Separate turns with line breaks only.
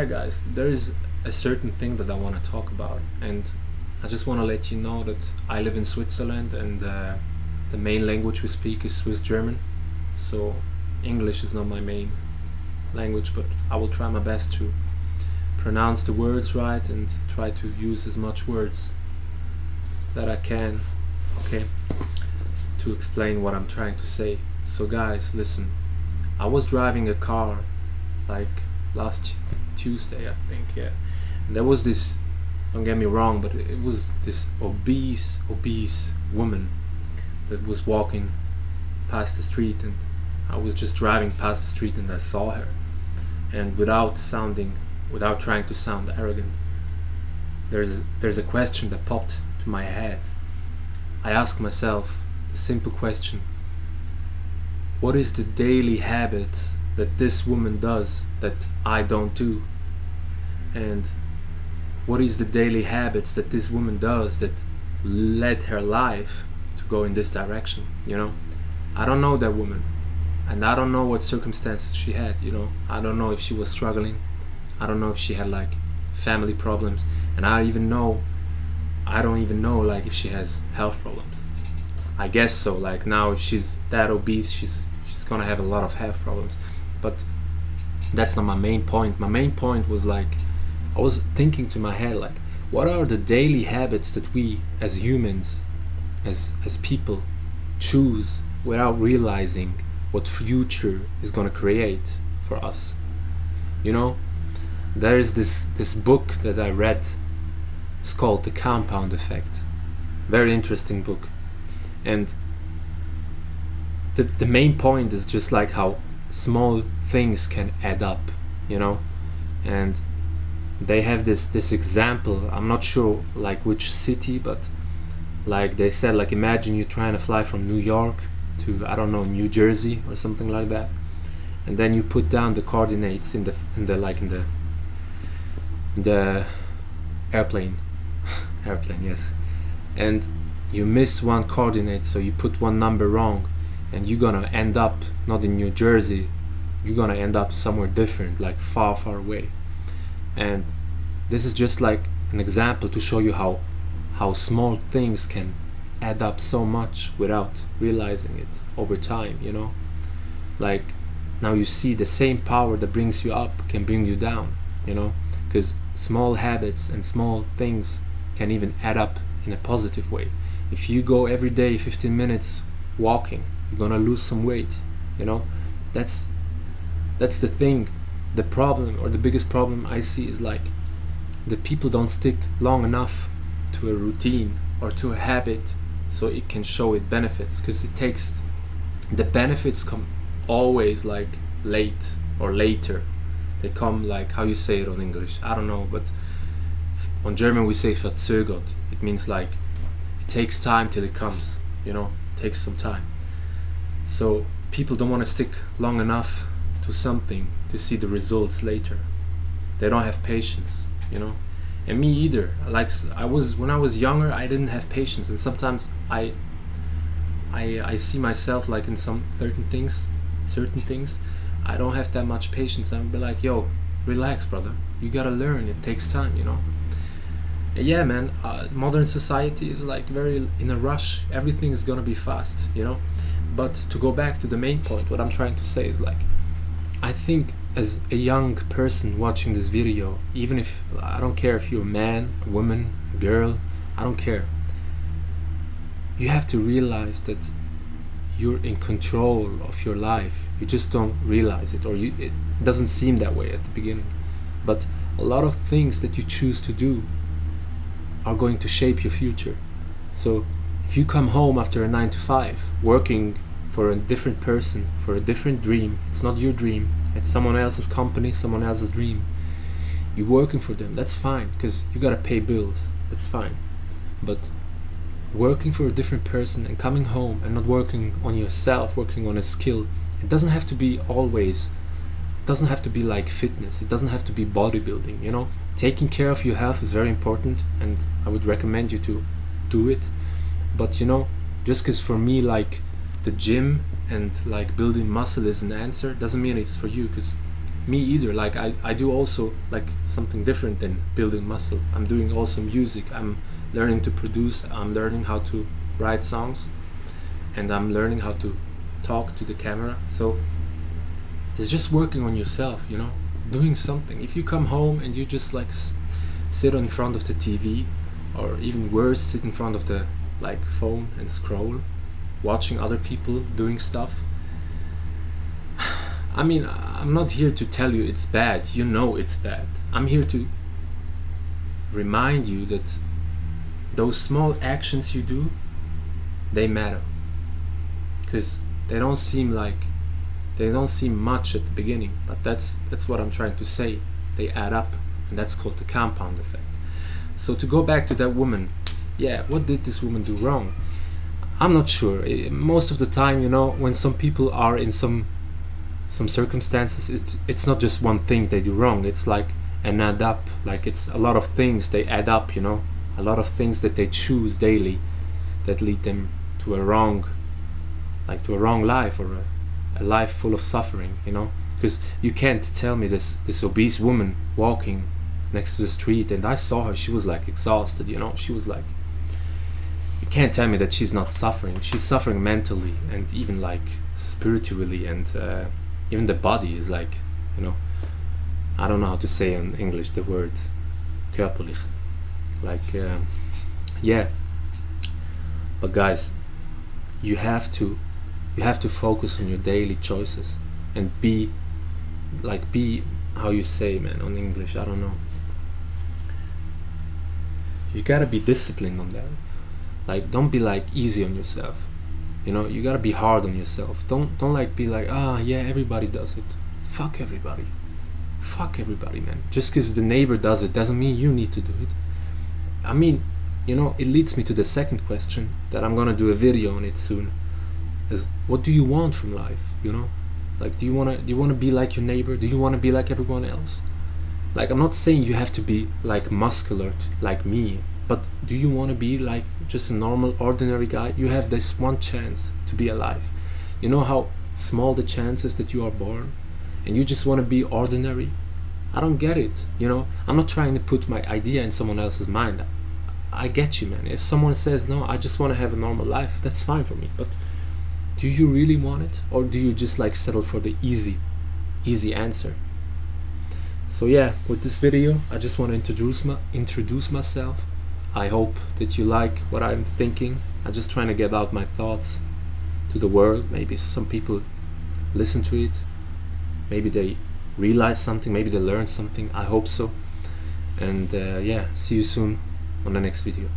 Hi guys, there is a certain thing that I want to talk about, and I just want to let you know that I live in Switzerland, and the main language we speak is Swiss German. So English is not my main language, but I will try my best to pronounce the words right and try to use as much words that I can, okay, to explain what I'm trying to say. So guys, listen. I was driving a car like last Tuesday, I think, yeah. And there was this, don't get me wrong, but it was this obese woman that was walking past the street, and I was just driving past the street and I saw her. And without trying to sound arrogant, there's a question that popped to my head. I asked myself the simple question: what is the daily habits that this woman does that I don't do? And what is the daily habits that this woman does that led her life to go in this direction? I don't know that woman, and I don't know what circumstances she had. I don't know if she was struggling. I don't know if she had like family problems, and I don't even know like if she has health problems. I guess so. Like now, if she's that obese, she's gonna have a lot of health problems. But that's not my main point. My main point was like, I was thinking to my head like, what are the daily habits that we as humans, as people, choose without realizing what future is gonna create for us? There is this book that I read. It's called The Compound Effect. Very interesting book. And the main point is just like how small things can add up, and they have this example. I'm not sure like which city, but like they said, like imagine you're trying to fly from New York to, I don't know, New Jersey or something like that, and then you put down the coordinates in the airplane airplane, yes, and you miss one coordinate, so you put one number wrong, and you're gonna end up not in New Jersey, you're gonna end up somewhere different, like far away. And this is just like an example to show you how small things can add up so much without realizing it over time. Like now you see the same power that brings you up can bring you down, because small habits and small things can even add up in a positive way. If you go every day 15 minutes walking, you're gonna lose some weight. That's the thing. The problem, or the biggest problem I see, is like the people don't stick long enough to a routine or to a habit so it can show it benefits, because the benefits come always like late or later. They come like, how you say it on English, I don't know, but on German we say verzögert. It means like it takes time till it comes, it takes some time. So people don't want to stick long enough to something to see the results later. They don't have patience, and me either. Like when I was younger, I didn't have patience, and sometimes I see myself like in some certain things I don't have that much patience. I'll be like, yo, relax, brother, you gotta learn, it takes time. Yeah, man, modern society is like very in a rush. Everything is gonna be fast, but to go back to the main point, what I'm trying to say is like, I think as a young person watching this video, even if, I don't care if you're a man, a woman, a girl, I don't care, you have to realize that you're in control of your life. You just don't realize it, or it doesn't seem that way at the beginning, but a lot of things that you choose to do are going to shape your future. So if you come home after a 9 to 5 working for a different person, for a different dream, it's not your dream, it's someone else's company, someone else's dream, you're working for them, that's fine, because you gotta pay bills, that's fine. But working for a different person and coming home and not working on yourself, working on a skill, it doesn't have to be like fitness, it doesn't have to be bodybuilding. Taking care of your health is very important, and I would recommend you to do it. But just because for me like the gym and like building muscle is an answer doesn't mean it's for you, because me either. Like I do also like something different than building muscle. I'm doing also music. I'm learning to produce. I'm learning how to write songs, and I'm learning how to talk to the camera. So it's just working on yourself, you know, doing something. If you come home and you just like sit in front of the TV, or even worse, sit in front of the like phone and scroll, watching other people doing stuff. I mean, I'm not here to tell you it's bad. You know it's bad. I'm here to remind you that those small actions you do, they matter. Because they don't seem much at the beginning, but that's what I'm trying to say. They add up, and that's called the compound effect. So to go back to that woman, yeah, what did this woman do wrong? I'm not sure. Most of the time, you know, when some people are in some circumstances, it's not just one thing they do wrong. It's like an add up. Like it's a lot of things they add up, you know, a lot of things that they choose daily that lead them to a wrong life, or a life full of suffering, you know. Because you can't tell me this obese woman walking next to the street, and I saw her, she was like exhausted, you know, she was like, you can't tell me that she's not suffering. She's suffering mentally and even like spiritually, and even the body is like, you know, I don't know how to say in English the word körperlich, like yeah. But guys, you have to focus on your daily choices and be how you say, man, on English, I don't know, you gotta be disciplined on that. Like, don't be like easy on yourself, you know. You gotta be hard on yourself. Don't like be like, yeah, everybody does it. Fuck everybody, man. Just because the neighbor does it doesn't mean you need to do it. I mean, you know, it leads me to the second question that I'm gonna do a video on it soon, is what do you want from life, you know? Like, do you wanna be like your neighbor? Do you wanna be like everyone else? Like, I'm not saying you have to be like muscular like me, but do you wanna be like just a normal, ordinary guy? You have this one chance to be alive. You know how small the chances that you are born, and you just wanna be ordinary? I don't get it, you know? I'm not trying to put my idea in someone else's mind. I get you, man. If someone says, no, I just wanna have a normal life, that's fine for me, but do you really want it, or do you just like settle for the easy answer? So yeah, with this video, I just want to introduce myself. I hope that you like what I'm thinking. I'm just trying to get out my thoughts to the world. Maybe some people listen to it. Maybe they realize something. Maybe they learn something. I hope so. And yeah, see you soon on the next video.